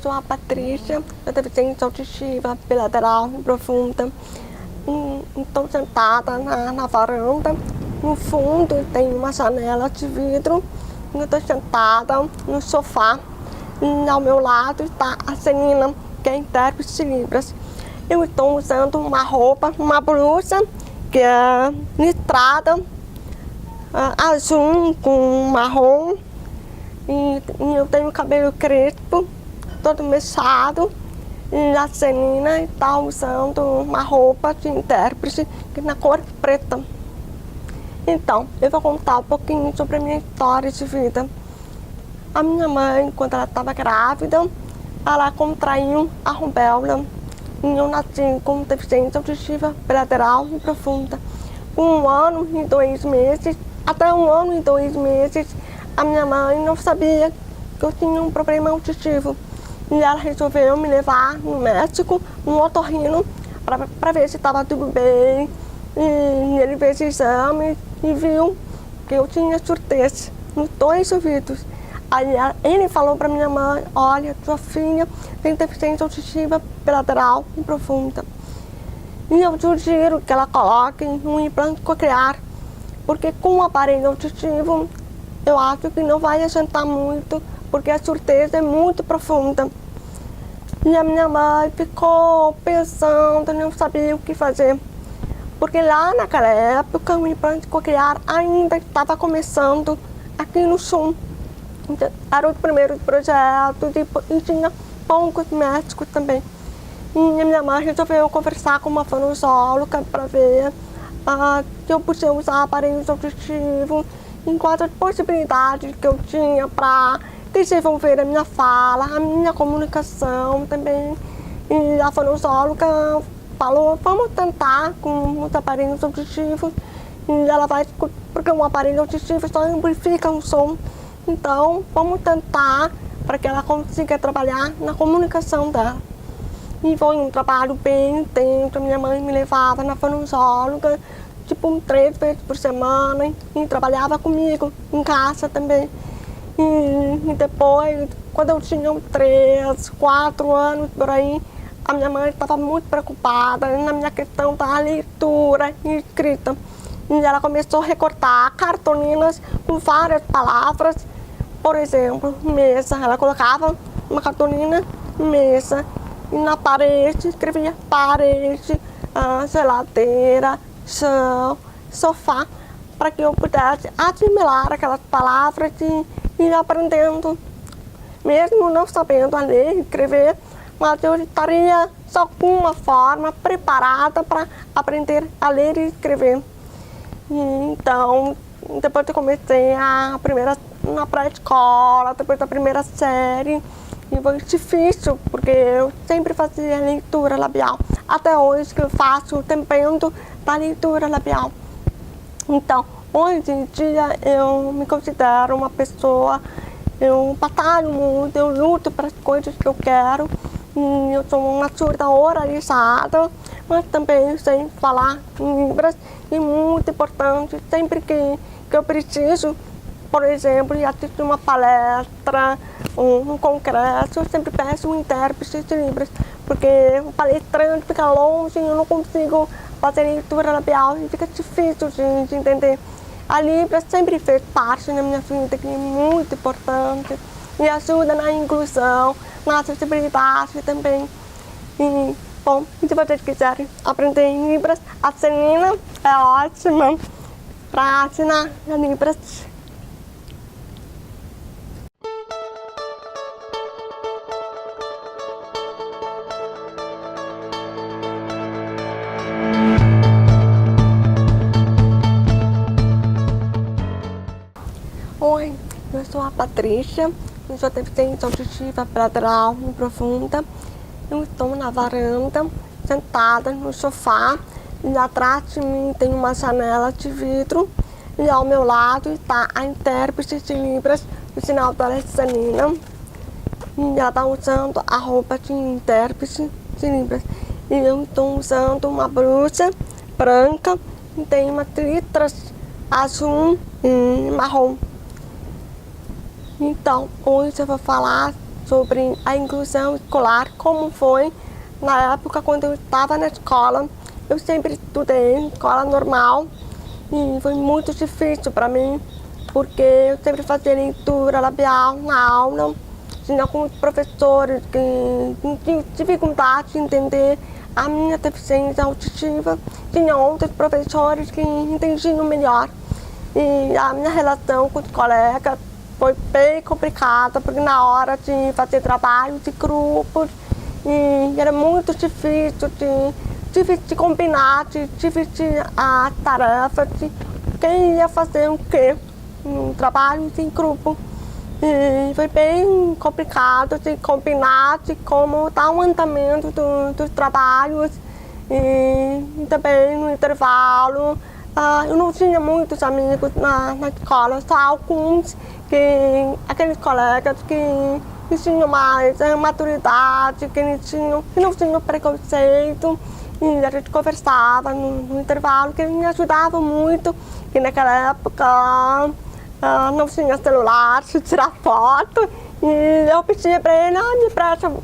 sou a Patrícia, eu deficiência auditiva bilateral profunda. Estou sentada na varanda, no fundo tem uma janela de vidro. Eu estou sentada no sofá e ao meu lado está a Celina, que é intérprete de Libras. Eu estou usando uma roupa, uma blusa que é listrada, azul com marrom, e eu tenho cabelo crespo, todo mechado, e a Celina está usando uma roupa de intérprete na cor preta. Então, eu vou contar um pouquinho sobre a minha história de vida. A minha mãe, quando ela estava grávida, ela contraiu a rubéola e eu nasci com deficiência auditiva bilateral e profunda. Com 1 ano e 2 meses, até 1 ano e 2 meses, a minha mãe não sabia que eu tinha um problema auditivo. E ela resolveu me levar no médico, um otorrino, para ver se estava tudo bem. E ele fez exame e viu que eu tinha surdez nos 2 ouvidos. Aí ele falou para minha mãe: olha, sua filha tem deficiência auditiva bilateral e profunda. E eu sugiro que ela coloque um implante coclear, porque com o aparelho auditivo eu acho que não vai adiantar muito, porque a surdez é muito profunda. E a minha mãe ficou pensando, não sabia o que fazer. Porque lá naquela época o implante coclear ainda estava começando aqui no sul. Então, era o primeiro projeto e tinha poucos médicos também. E a minha mãe resolveu conversar com uma fonoaudióloga para ver se eu podia usar aparelhos auditivos, em quais as possibilidades que eu tinha para desenvolver a minha fala, a minha comunicação também. E a fonoaudióloga falou: vamos tentar com os aparelhos auditivos, e ela vai, porque um aparelho auditivo só amplifica o som, então vamos tentar para que ela consiga trabalhar na comunicação dela. E foi um trabalho bem intenso. Minha mãe me levava na fonoaudióloga, tipo 3 vezes por semana, e trabalhava comigo em casa também. E depois, quando eu tinha 3, 4 anos por aí, a minha mãe estava muito preocupada na minha questão da leitura e escrita. E ela começou a recortar cartolinas com várias palavras. Por exemplo, mesa. Ela colocava uma cartolina, mesa. E na parede escrevia parede, geladeira, chão, sofá, para que eu pudesse assimilar aquelas palavras e ir aprendendo. Mesmo não sabendo ler e escrever, mas eu estaria só com uma forma preparada para aprender a ler e escrever. E então, depois eu comecei na pré-escola, depois da primeira série, e foi difícil, porque eu sempre fazia leitura labial. Até hoje que eu faço o tempero da leitura labial. Então, hoje em dia eu me considero uma pessoa, eu batalho muito, eu luto para as coisas que eu quero. E eu sou uma surda oralizada, mas também sei falar em Libras, e muito importante, sempre que eu preciso, por exemplo, ir assistir uma palestra, um congresso, eu sempre peço um intérprete de Libras, porque o palestrante fica longe e eu não consigo fazer leitura labial e fica difícil de entender. A Libras sempre fez parte da minha vida, que é muito importante, e ajuda na inclusão, na acessibilidade também. E, bom, se vocês quiserem aprender em Libras, a Celina é ótima para assinar a Libras. Oi, eu sou a Patrícia, eu sou deficiência auditiva bilateral e profunda. Eu estou na varanda, sentada no sofá, e atrás de mim tem uma janela de vidro, e ao meu lado está a intérprete de Libras, o sinal dela é Celina, e ela está usando a roupa de intérprete de Libras. E eu estou usando uma blusa branca, e tem umas letras azul e marrom. Então, hoje eu vou falar sobre a inclusão escolar, como foi na época quando eu estava na escola. Eu sempre estudei em escola normal e foi muito difícil para mim, porque eu sempre fazia leitura labial na aula. Tinha alguns professores que tinham dificuldade de entender a minha deficiência auditiva. Tinha outros professores que entendiam melhor. E a minha relação com os colegas foi bem complicada, porque na hora de fazer trabalho de grupos, e era muito difícil de combinar, de dividir a tarefa, de quem ia fazer o quê no trabalho de grupo. E foi bem complicado de combinar, de como está o andamento dos trabalhos. E também no intervalo, eu não tinha muitos amigos na escola, só alguns, aqueles colegas que tinham mais maturidade, que não tinham preconceito. E a gente conversava no intervalo, que me ajudava muito, que naquela época não tinha celular, de tirar foto. E eu pedia para ele,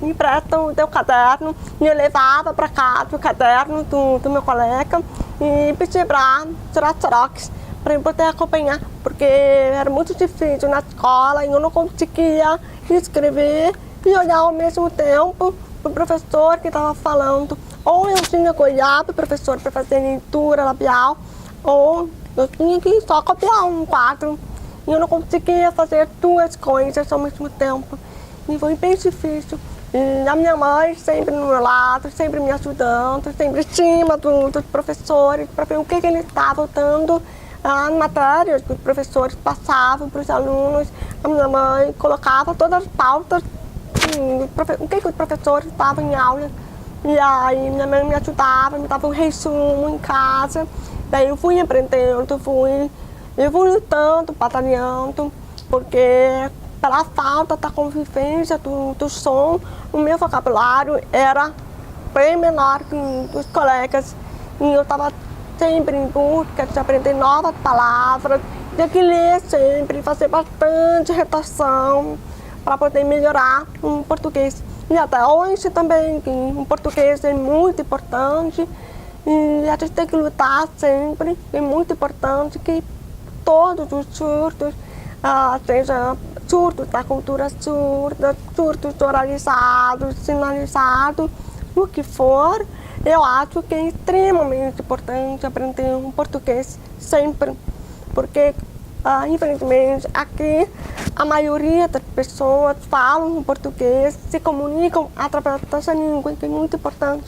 me empresta o teu caderno. E eu levava para casa o caderno do meu colega e pedia para tirar xerox, para eu poder acompanhar, porque era muito difícil na escola e eu não conseguia escrever e olhar ao mesmo tempo o professor que estava falando. Ou eu tinha que olhar para o professor para fazer leitura labial, ou eu tinha que só copiar um quadro. E eu não conseguia fazer duas coisas ao mesmo tempo. E foi bem difícil. E a minha mãe sempre no meu lado, sempre me ajudando, sempre em cima dos professores, para ver o que eles estavam dando, as matérias que os professores passavam para os alunos. A minha mãe colocava todas as pautas, o que os professores estavam em aula. E aí minha mãe me ajudava, me dava um resumo em casa. Daí eu fui aprendendo, eu fui lutando, batalhando, porque pela falta da convivência do som, o meu vocabulário era bem menor que os colegas. E eu estava sempre em busca de aprender novas palavras, de ler sempre, fazer bastante redação para poder melhorar o português. E até hoje também, que o português é muito importante e a gente tem que lutar sempre, é muito importante que todos os surdos, seja surdos da cultura surda, surdos oralizados, sinalizados, o que for, eu acho que é extremamente importante aprender um português sempre, porque infelizmente aqui a maioria das pessoas falam português, se comunicam através dessa língua, que é muito importante.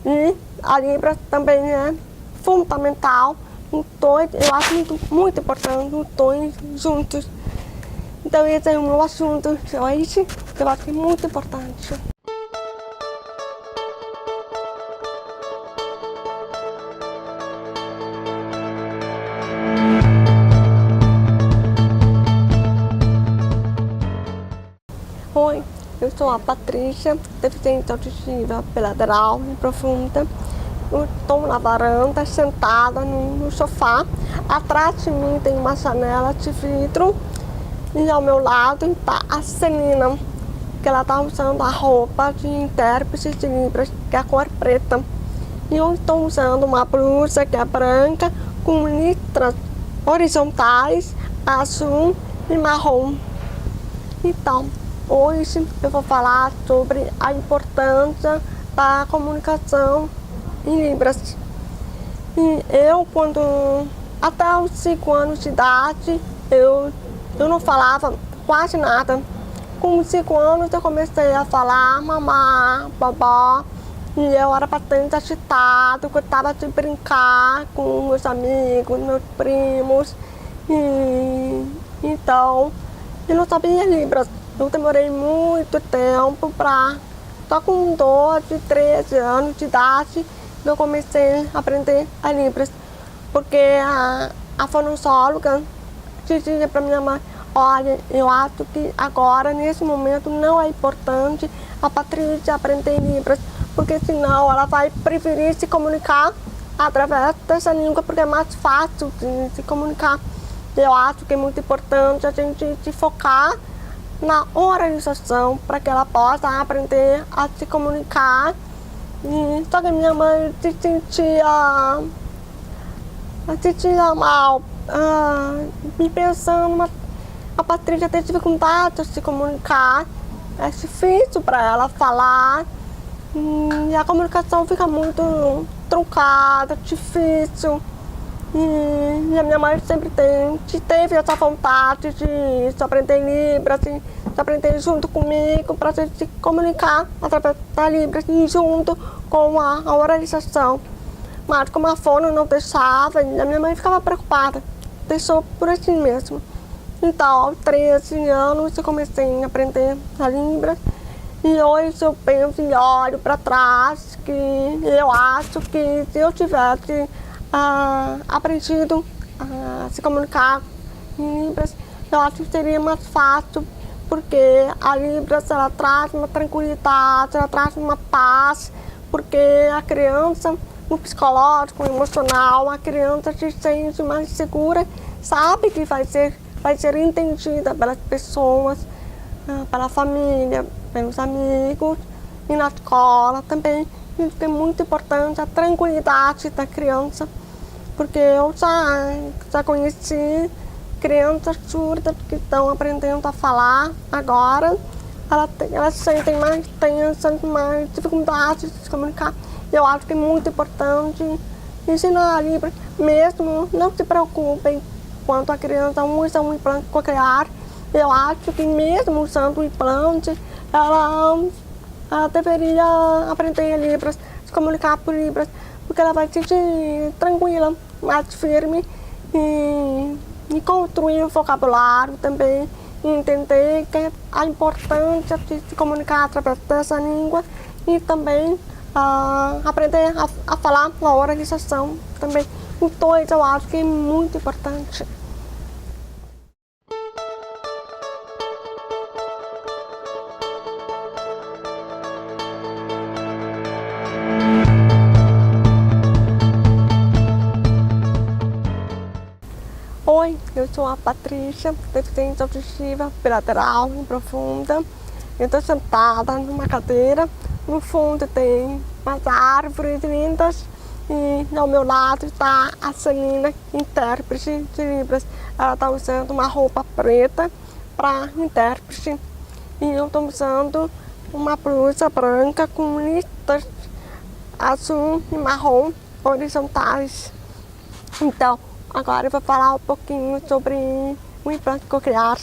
E a Libras também é fundamental, os dois, eu acho muito importante, os dois juntos. Então esse é o meu assunto hoje, que eu acho que é muito importante. Oi, eu sou a Patrícia, deficiente auditiva bilateral e profunda. Eu estou na varanda, sentada no sofá. Atrás de mim tem uma janela de vidro e ao meu lado está a Celina, que ela está usando a roupa de intérprete de Libras, que é a cor preta. E eu estou usando uma blusa que é branca, com listras horizontais, azul e marrom. Então, hoje eu vou falar sobre a importância da comunicação em Libras. E eu, até os 5 anos de idade, eu não falava quase nada. Com 5 anos eu comecei a falar mamá, babá, e eu era bastante agitado, gostava de brincar com meus amigos, meus primos. E então, eu não sabia Libras. Eu demorei muito tempo só com 12, 13 anos de idade, eu comecei a aprender a Libras. Porque a fonoaudióloga dizia para minha mãe, olha, eu acho que agora, nesse momento, não é importante a Patrícia aprender Libras, porque senão ela vai preferir se comunicar através dessa língua, porque é mais fácil de se comunicar. Eu acho que é muito importante a gente se focar na organização para que ela possa aprender a se comunicar. E só que minha mãe se sentia mal, me pensando, mas a Patrícia tem dificuldade de se comunicar, é difícil para ela falar, e a comunicação fica muito truncada, difícil. E a minha mãe sempre teve essa vontade de aprender Libras, de aprender junto comigo para se comunicar através da Libras e junto com a organização. Mas como a fono não deixava, a minha mãe ficava preocupada, deixou por assim mesmo. Então, aos 13 anos eu comecei a aprender a Libras e hoje eu penso e olho para trás que eu acho que se eu tivesse aprendido a se comunicar em Libras, eu acho que seria mais fácil, porque a Libras ela traz uma tranquilidade, ela traz uma paz, porque a criança, no psicológico, no emocional, a criança se sente mais segura, sabe que vai ser entendida pelas pessoas, pela família, pelos amigos e na escola também. Isso é muito importante, a tranquilidade da criança, porque eu já conheci crianças surdas que estão aprendendo a falar agora, elas sentem mais tensas, mais dificuldade de se comunicar. Eu acho que é muito importante ensinar a Libras, mesmo não se preocupem quando a criança usa um implante coclear. Eu acho que mesmo usando o implante, ela deveria aprender Libras, se comunicar por Libras, porque ela vai se sentir tranquila, mais firme e construir o vocabulário também, e entender que a importância de se comunicar através dessa língua e também aprender a falar na organização também. Os dois eu acho que é muito importante. Oi, eu sou a Patrícia, deficiente auditiva bilateral e profunda. Eu estou sentada numa cadeira, no fundo tem umas árvores lindas e ao meu lado está a Celina, intérprete de Libras. Ela está usando uma roupa preta para intérprete e eu estou usando uma blusa branca com listas azul e marrom horizontais. Então, agora eu vou falar um pouquinho sobre o implante coclear.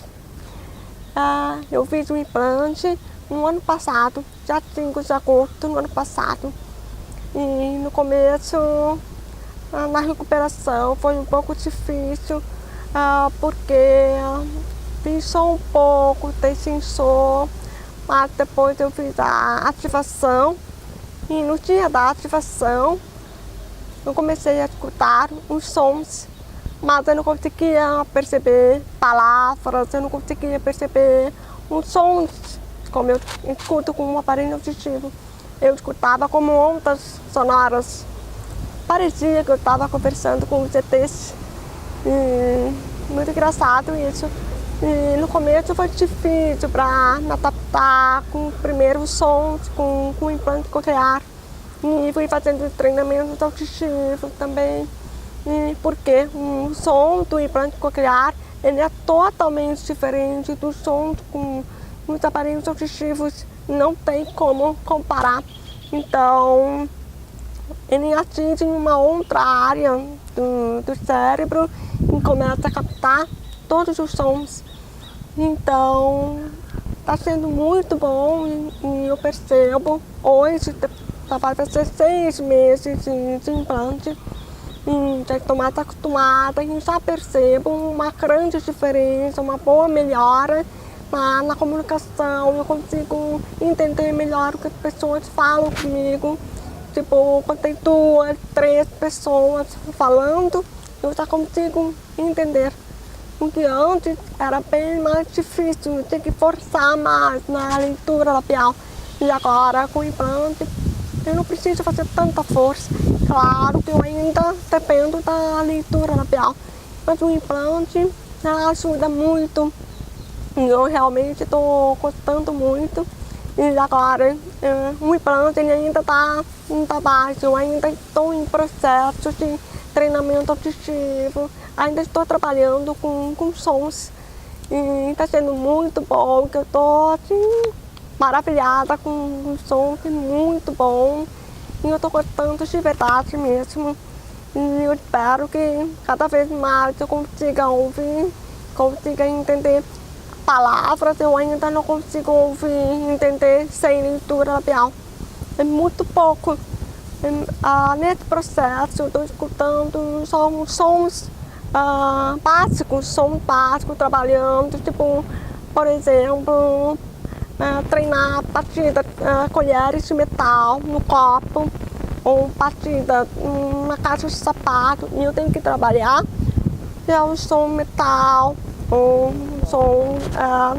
Eu fiz um implante no ano passado, dia 5 de agosto do ano passado. E no começo, na recuperação, foi um pouco difícil, porque pinçou um pouco, desinchou, mas depois eu fiz a ativação. E no dia da ativação, eu comecei a escutar os sons, mas eu não conseguia perceber palavras, eu não conseguia perceber os sons como eu escuto com um aparelho auditivo. Eu escutava como ondas sonoras. Parecia que eu estava conversando com os ETs. Muito engraçado isso. E no começo foi difícil para me adaptar com os primeiros sons, com o implante coclear. E fui fazendo treinamento auditivo também. Porque o som do implante coclear ele é totalmente diferente do som com os aparelhos auditivos, não tem como comparar. Então, ele atinge uma outra área do cérebro e começa a captar todos os sons. Então, está sendo muito bom e eu percebo, hoje vai fazer 6 meses de implante, e já estou mais acostumada e já percebo uma grande diferença, uma boa melhora na comunicação. Eu consigo entender melhor o que as pessoas falam comigo. Tipo, quando tem 2, 3 pessoas falando, eu já consigo entender. Porque antes era bem mais difícil, eu tinha que forçar mais na leitura labial. E agora, com o implante, eu não preciso fazer tanta força. Claro que eu ainda dependo da leitura labial, mas o implante ajuda muito Eu realmente estou gostando muito. E agora, o implante ele ainda está baixo, eu ainda estou em processo de treinamento auditivo, ainda estou trabalhando com sons. E está sendo muito bom, que eu estou assim, maravilhada com o som, que é muito bom. E eu estou gostando de verdade mesmo. E eu espero que cada vez mais eu consiga ouvir, consiga entender palavras, eu ainda não consigo ouvir, entender sem leitura labial. É muito pouco. Nesse processo eu estou escutando só sons básicos, trabalhando, tipo, por exemplo, treinar batida, colheres de metal no copo, ou batida na caixa de sapato, e eu tenho que trabalhar é o som metal, ou som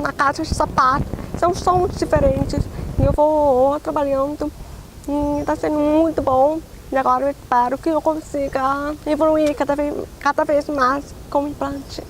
na caixa de sapato. São sons diferentes e eu vou trabalhando e está sendo muito bom. E agora eu espero que eu consiga evoluir cada vez mais com o implante.